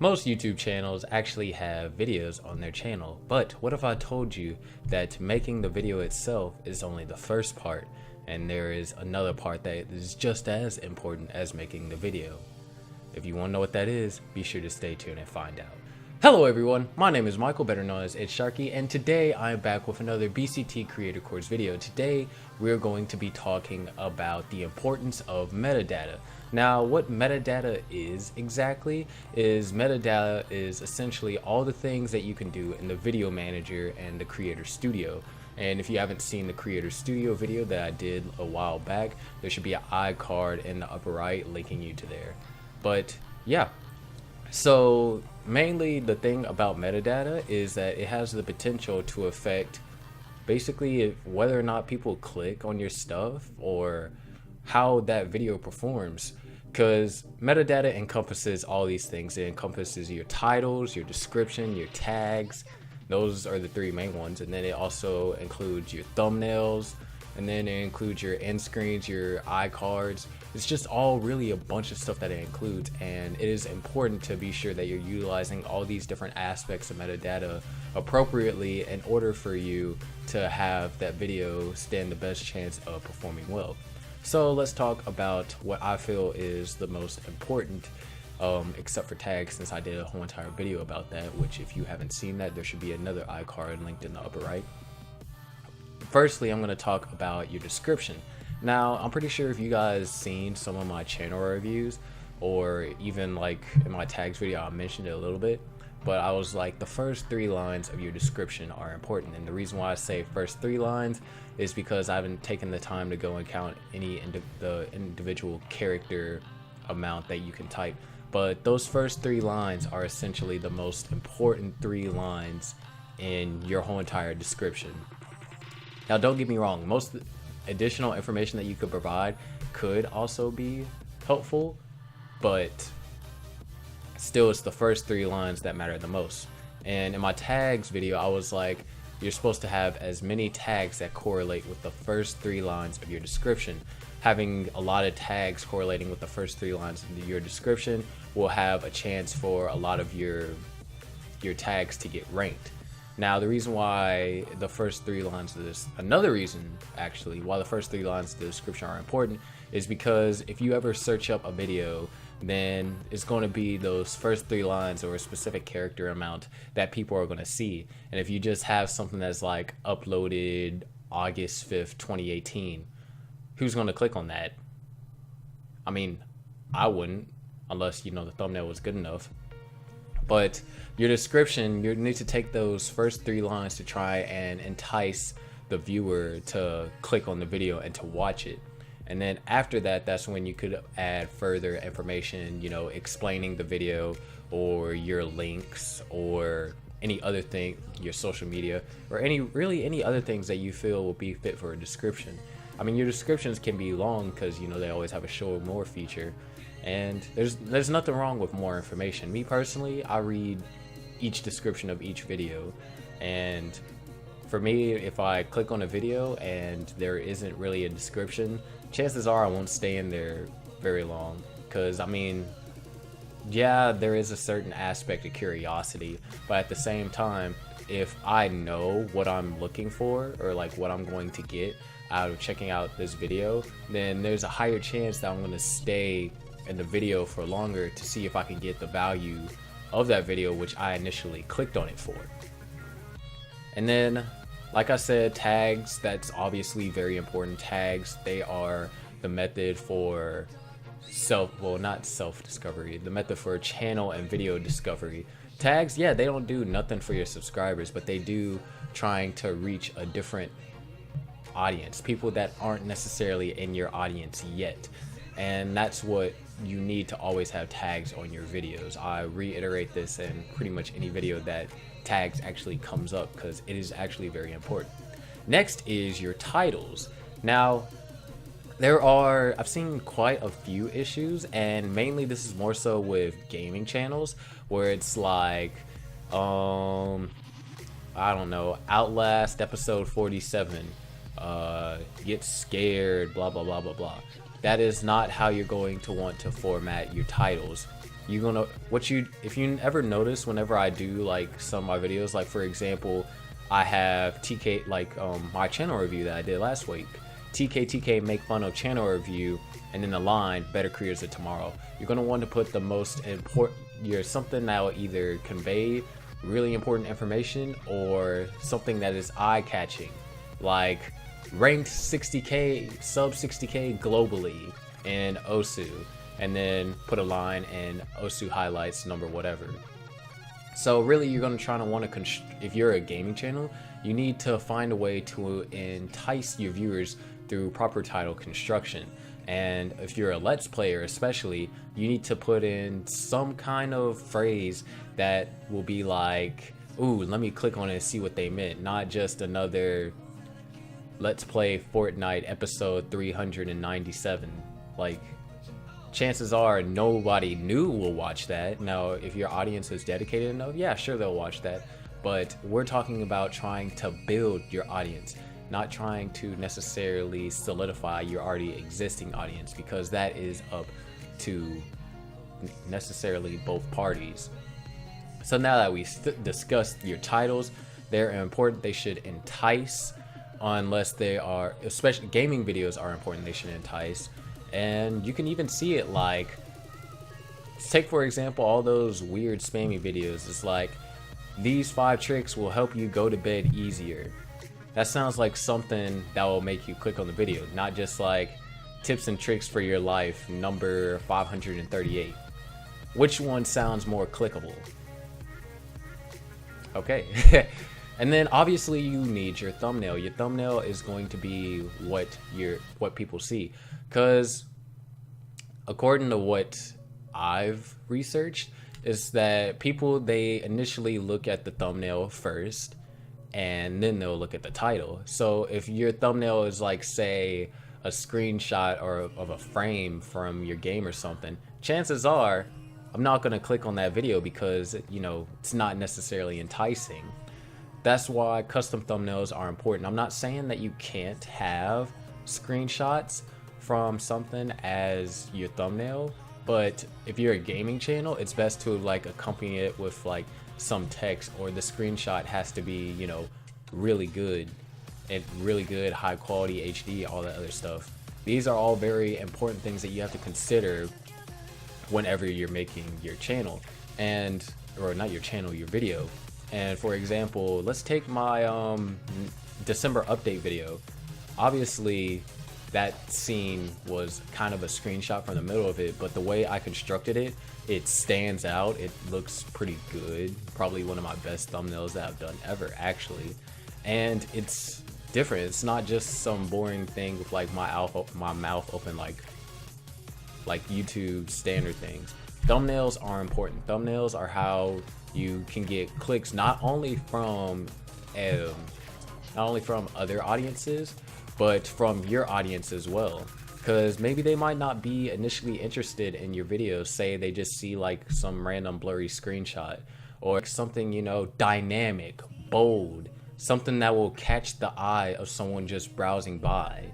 Most YouTube channels actually have videos on their channel, but what if I told you that making the video itself is only the first part, and there is another part that is just as important as making the video? If you want to know what that is, be sure to stay tuned and find out. Hello everyone, my name is Mykal, better known as ITZsharky, and today I am back with another BCT Creator course video. Today we're going to be talking about the importance of metadata. Now, what metadata is exactly is metadata is essentially all the things that you can do in the video manager and the Creator Studio. And if you haven't seen the Creator Studio video that I did a while back, there should be an iCard in the upper right linking you to there. But yeah, so mainly the thing about metadata is that it has the potential to affect basically whether or not people click on your stuff or how that video performs, because metadata encompasses all these things. It encompasses your titles, your description, your tags. Those are the three main ones, and then it also includes your thumbnails, and then it includes your end screens, your iCards. It's just all really a bunch of stuff that it includes, and it is important to be sure that you're utilizing all these different aspects of metadata appropriately in order for you to have that video stand the best chance of performing well. So let's talk about what I feel is the most important, except for tags, since I did a whole entire video about that, which if you haven't seen that, there should be another iCard linked in the upper right. Firstly, I'm going to talk about your description. Now, I'm pretty sure if you guys seen some of my channel reviews, or even like in my tags video, I mentioned it a little bit, but I was like, the first 3 lines of your description are important. And the reason why I say first 3 lines is because I haven't taken the time to go and count the individual character amount that you can type. But those first 3 lines are essentially the most important 3 lines in your whole entire description. Now, don't get me wrong, most additional information that you could provide could also be helpful, but still it's the first 3 lines that matter the most. And in my tags video, I was like, you're supposed to have as many tags that correlate with the first 3 lines of your description. Having a lot of tags correlating with the first 3 lines of your description will have a chance for a lot of your tags to get ranked. Now, the reason why the first 3 lines of this, another reason actually why the first 3 lines of the description are important, is because if you ever search up a video, then it's going to be those first 3 lines or a specific character amount that people are going to see. And if you just have something that's like uploaded August 5th, 2018, who's going to click on that? I mean, I wouldn't, unless, you know, the thumbnail was good enough. But your description, you need to take those first 3 lines to try and entice the viewer to click on the video and to watch it. And then after that, that's when you could add further information, you know, explaining the video or your links or any other thing, your social media, or any other things that you feel will be fit for a description. I mean, your descriptions can be long because, you know, they always have a show more feature. And there's nothing wrong with more information. Me personally, I read each description of each video, and for me, if I click on a video and there isn't really a description, chances are I won't stay in there very long. Because I mean, yeah, there is a certain aspect of curiosity, but at the same time, if I know what I'm looking for or like what I'm going to get out of checking out this video, then there's a higher chance that I'm going to stay in the video for longer to see if I can get the value of that video which I initially clicked on it for. And then, like I said, tags, that's obviously very important. Tags, they are the method for not self-discovery, the method for channel and video discovery. Tags, yeah, they don't do nothing for your subscribers, but they do trying to reach a different audience, people that aren't necessarily in your audience yet. And that's what you need to always have tags on your videos. I reiterate this in pretty much any video that tags actually comes up because it is actually very important. Next is your titles. Now, I've seen quite a few issues, and mainly this is more so with gaming channels where it's like, I don't know, Outlast episode 47, get scared, blah, blah, blah, blah, blah. That is not how you're going to want to format your titles. you're gonna, if you ever notice, whenever I do like some of my videos, like for example, I have TK, like my channel review that I did last week, TK make fun of channel review, and then the line, better creators of tomorrow. You're gonna want to put the most important, something that will either convey really important information or something that is eye-catching, like ranked 60k, sub 60k globally in OSU, and then put a line in OSU highlights number whatever. So really, you're going to try to want to, if you're a gaming channel, you need to find a way to entice your viewers through proper title construction. And if you're a Let's Player especially, you need to put in some kind of phrase that will be like, ooh, let me click on it and see what they meant. Not just another Let's Play Fortnite episode 397. Like, chances are nobody new will watch that. Now, if your audience is dedicated enough, yeah, sure, they'll watch that. But we're talking about trying to build your audience, not trying to necessarily solidify your already existing audience, because that is up to necessarily both parties. So now that we discussed your titles, they're important. They should entice, unless they are, especially gaming videos are important, they should entice. And you can even see it, like, take for example all those weird spammy videos. It's like, these 5 tricks will help you go to bed easier. That sounds like something that will make you click on the video, not just like tips and tricks for your life number 538. Which one sounds more clickable? Okay. And then obviously you need your thumbnail. Your thumbnail is going to be what people see, because according to what I've researched, is that people, they initially look at the thumbnail first and then they'll look at the title. So if your thumbnail is like, say, a screenshot or of a frame from your game or something, chances are I'm not going to click on that video because, you know, it's not necessarily enticing. That's why custom thumbnails are important. I'm not saying that you can't have screenshots from something as your thumbnail, but if you're a gaming channel, it's best to like accompany it with like some text, or the screenshot has to be, you know, really good and really good, high quality HD, all that other stuff. These are all very important things that you have to consider whenever you're making your channel, and, or not your channel, your video. And for example, let's take my December update video. Obviously that scene was kind of a screenshot from the middle of it, but the way I constructed it, it stands out. It looks pretty good. Probably one of my best thumbnails that I've done ever, actually. And it's different. It's not just some boring thing with like my mouth open like YouTube standard things. Thumbnails are important. Thumbnails are how you can get clicks, not only from other audiences, but from your audience as well. Because maybe they might not be initially interested in your videos. Say they just see like some random blurry screenshot, or something, you know, dynamic, bold, something that will catch the eye of someone just browsing by.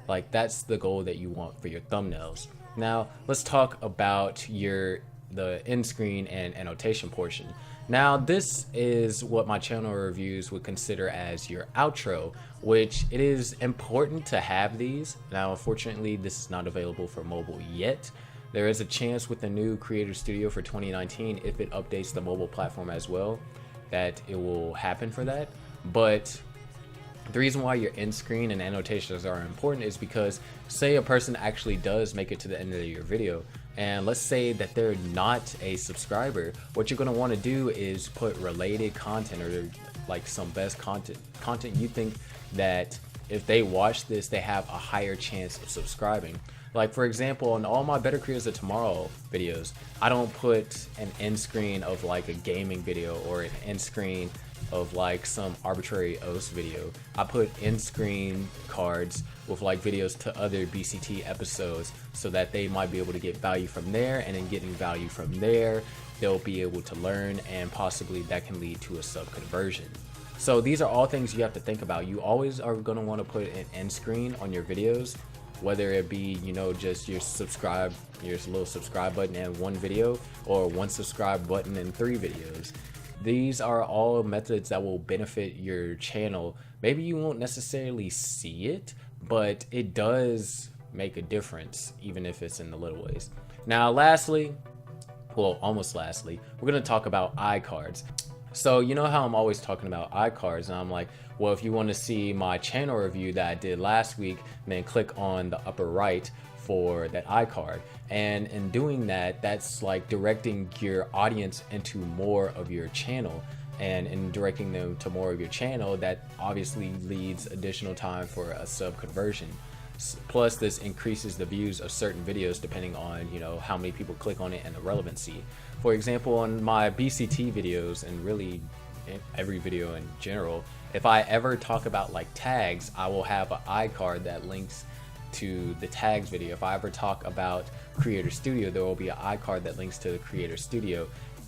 Like, that's the goal that you want for your thumbnails. Now let's talk about the end screen and annotation portion. Now this is what my channel reviews would consider as your outro, which it is important to have these. Now unfortunately this is not available for mobile yet. There is a chance with the new Creator Studio for 2019, if it updates the mobile platform as well, that it will happen for that. But the reason why your end screen and annotations are important is because, say a person actually does make it to the end of your video, and let's say that they're not a subscriber, what you're going to want to do is put related content, or like some best content you think that if they watch this, they have a higher chance of subscribing. Like for example, on all my Better Creators of Tomorrow videos, I don't put an end screen of like a gaming video or an end screen of like some arbitrary OS video. I put end screen cards with like videos to other BCT episodes, so that they might be able to get value from there, and then getting value from there, they'll be able to learn, and possibly that can lead to a sub conversion. So these are all things you have to think about. You always are going to want to put an end screen on your videos, whether it be, you know, just your little subscribe button and one video, or one subscribe button and 3 videos. These are all methods that will benefit your channel. Maybe you won't necessarily see it, but it does make a difference, even if it's in the little ways. Now, lastly, well, almost lastly, we're going to talk about iCards. So you know how I'm always talking about iCards, and I'm like, well, if you want to see my channel review that I did last week, then click on the upper right for that iCard. And in doing that, that's like directing your audience into more of your channel. And in directing them to more of your channel, that obviously leads additional time for a sub conversion. Plus, this increases the views of certain videos depending on, you know, how many people click on it and the relevancy. For example, on my BCT videos, and really in every video in general, if I ever talk about like tags, I will have an iCard that links to the tags video. If I ever talk about Creator Studio, there will be an iCard that links to the Creator Studio.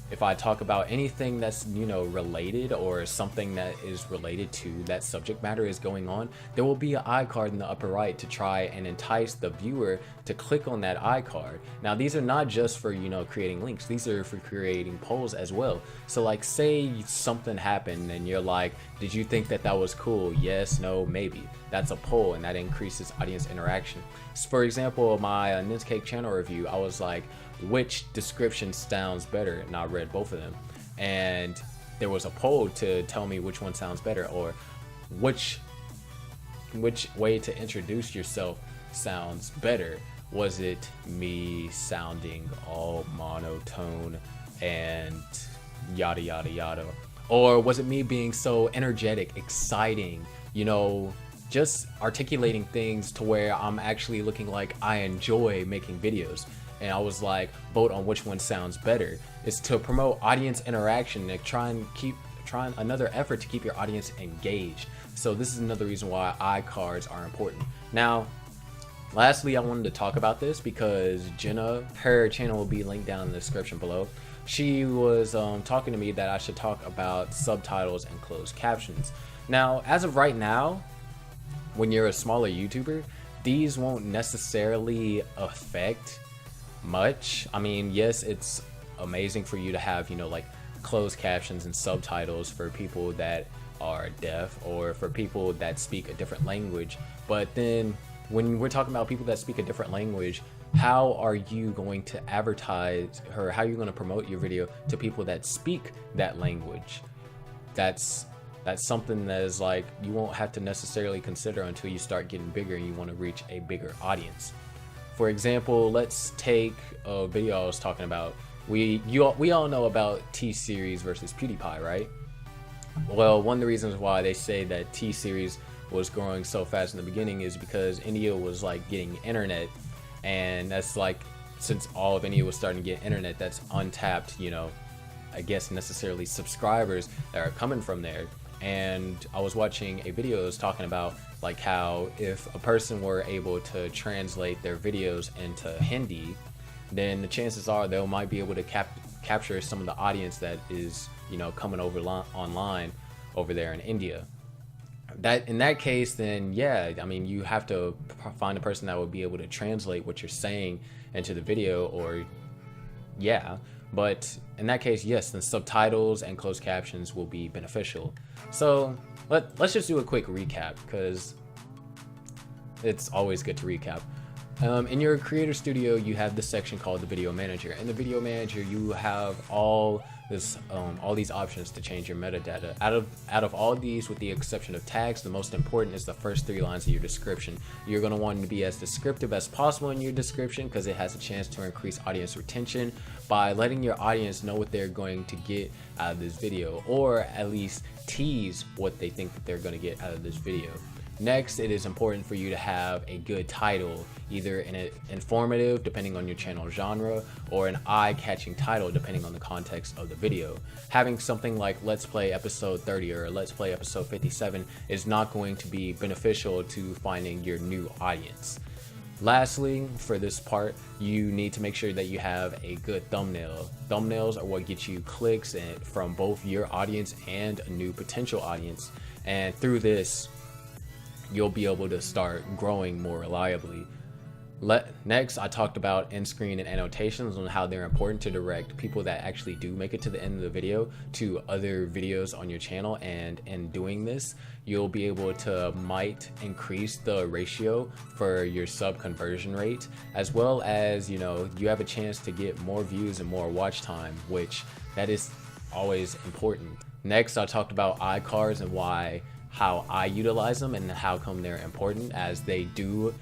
If I talk about anything that's, you know, related, or something that is related to that subject matter is going on, there will be an iCard in the upper right to try and entice the viewer to click on that iCard. Now, these are not just for, you know, creating links. These are for creating polls as well. So like, say something happened and you're like, did you think that that was cool? Yes, no, maybe. That's a poll, and that increases audience interaction. So for example, my Netscape channel review, I was like, which description sounds better? And I read both of them, and there was a poll to tell me which one sounds better, or which way to introduce yourself sounds better. Was it me sounding all monotone and yada yada yada, or was it me being so energetic, exciting, you know, just articulating things to where I'm actually looking like I enjoy making videos? And I was like, vote on which one sounds better. It's to promote audience interaction and trying another effort to keep your audience engaged. So this is another reason why iCards are important. Now, lastly, I wanted to talk about this because Jenna, her channel will be linked down in the description below. She was talking to me that I should talk about subtitles and closed captions. Now, as of right now, when you're a smaller YouTuber, these won't necessarily affect much. I mean, yes, it's amazing for you to have, you know, like closed captions and subtitles for people that are deaf or for people that speak a different language. But then when we're talking about people that speak a different language, how are you going to advertise, or how are you going to promote your video to people that speak that language? That's something that is like, you won't have to necessarily consider until you start getting bigger and you want to reach a bigger audience. For example, let's take a video I was talking about. We all know about T-Series versus PewDiePie, right? Well, one of the reasons why they say that T-Series was growing so fast in the beginning is because India was like getting internet, and that's like, since all of India was starting to get internet, that's untapped, you know, I guess necessarily subscribers that are coming from there. And I was watching a video that was talking about like how if a person were able to translate their videos into Hindi, then the chances are they might be able to capture some of the audience that is, you know, coming over online over there in India. That in that case, then yeah, I mean, you have to find a person that would be able to translate what you're saying into the video, or yeah. But in that case, yes, then subtitles and closed captions will be beneficial. So let's just do a quick recap, because it's always good to recap. In your Creator Studio, you have this section called the Video Manager. In the Video Manager, you have all these options to change your metadata. Out of all these, with the exception of tags, the most important is the first 3 lines of your description. You're going to want to be as descriptive as possible in your description, because it has a chance to increase audience retention by letting your audience know what they're going to get out of this video, or at least tease what they think that they're going to get out of this video. Next, it is important for you to have a good title, either an informative, depending on your channel genre, or an eye-catching title, depending on the context of the video. Having something like Let's Play Episode 30 or Let's Play Episode 57 is not going to be beneficial to finding your new audience. Lastly, for this part, you need to make sure that you have a good thumbnail. Thumbnails are what get you clicks from both your audience and a new potential audience. And through this, you'll be able to start growing more reliably. Next, I talked about end screen and annotations, on how they're important to direct people that actually do make it to the end of the video to other videos on your channel. And in doing this, you'll be able to might increase the ratio for your sub conversion rate, as well as, you know, you have a chance to get more views and more watch time, which that is always important. Next, I talked about iCards and how I utilize them and how come they're important, as they do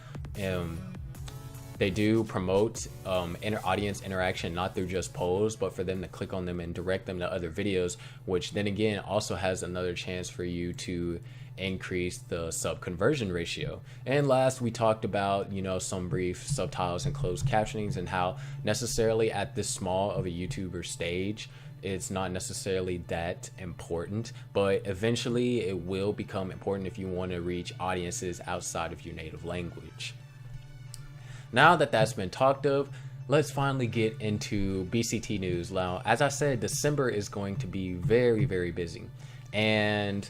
promote audience interaction, not through just polls, but for them to click on them and direct them to other videos, which then again also has another chance for you to increase the sub conversion ratio. And last, we talked about, you know, some brief subtitles and closed captionings, and how necessarily at this small of a YouTuber stage, it's not necessarily that important, but eventually it will become important if you want to reach audiences outside of your native language. Now that that's been talked of, let's finally get into BCT news. Now, as I said, December is going to be very, very busy, and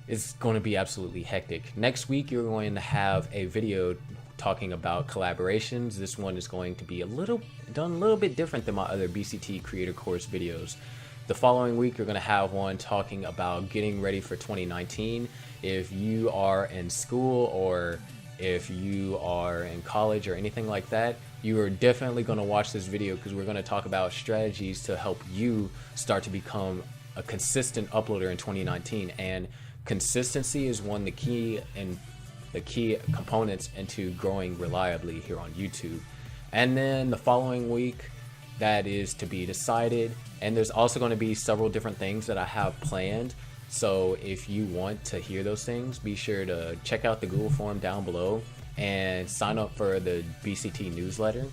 it's going to be absolutely hectic. Next week, you're going to have a video talking about collaborations. This one is going to be done a little bit different than my other BCT Creator course videos. The following week, you're going to have one talking about getting ready for 2019. If you are in school, or if you are in college or anything like that, you are definitely going to watch this video, because we're going to talk about strategies to help you start to become a consistent uploader in 2019. And consistency is one of the key components into growing reliably here on YouTube. And then the following week, that is to be decided. And there's also going to be several different things that I have planned. So if you want to hear those things, be sure to check out the Google form down below and sign up for the BCT newsletter.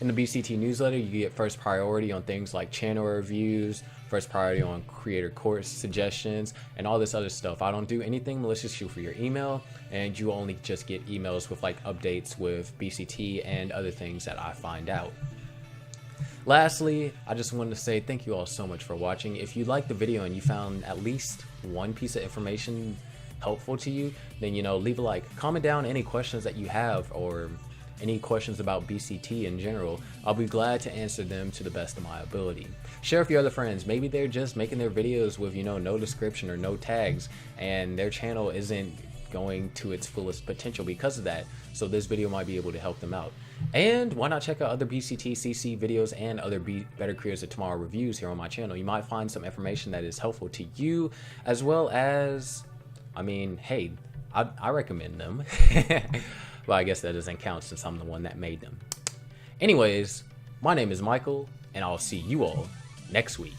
In the BCT newsletter, you get first priority on things like channel reviews, first priority on creator course suggestions, and all this other stuff. I don't do anything malicious for your email, and you only just get emails with like updates with BCT and other things that I find out. Lastly, I just wanted to say thank you all so much for watching. If you liked the video and you found at least one piece of information helpful to you, then, you know, leave a like, comment down any questions that you have, or any questions about BCT in general. I'll be glad to answer them to the best of my ability. Share with your other friends. Maybe they're just making their videos with, you know, no description or no tags, and their channel isn't going to its fullest potential because of that. So this video might be able to help them out. And why not check out other BCT CC videos and other Better Creators of Tomorrow reviews here on my channel. You might find some information that is helpful to you, as well as, I mean, hey, I recommend them. Well, I guess that doesn't count since I'm the one that made them. Anyways, my name is Mykal, and I'll see you all next week.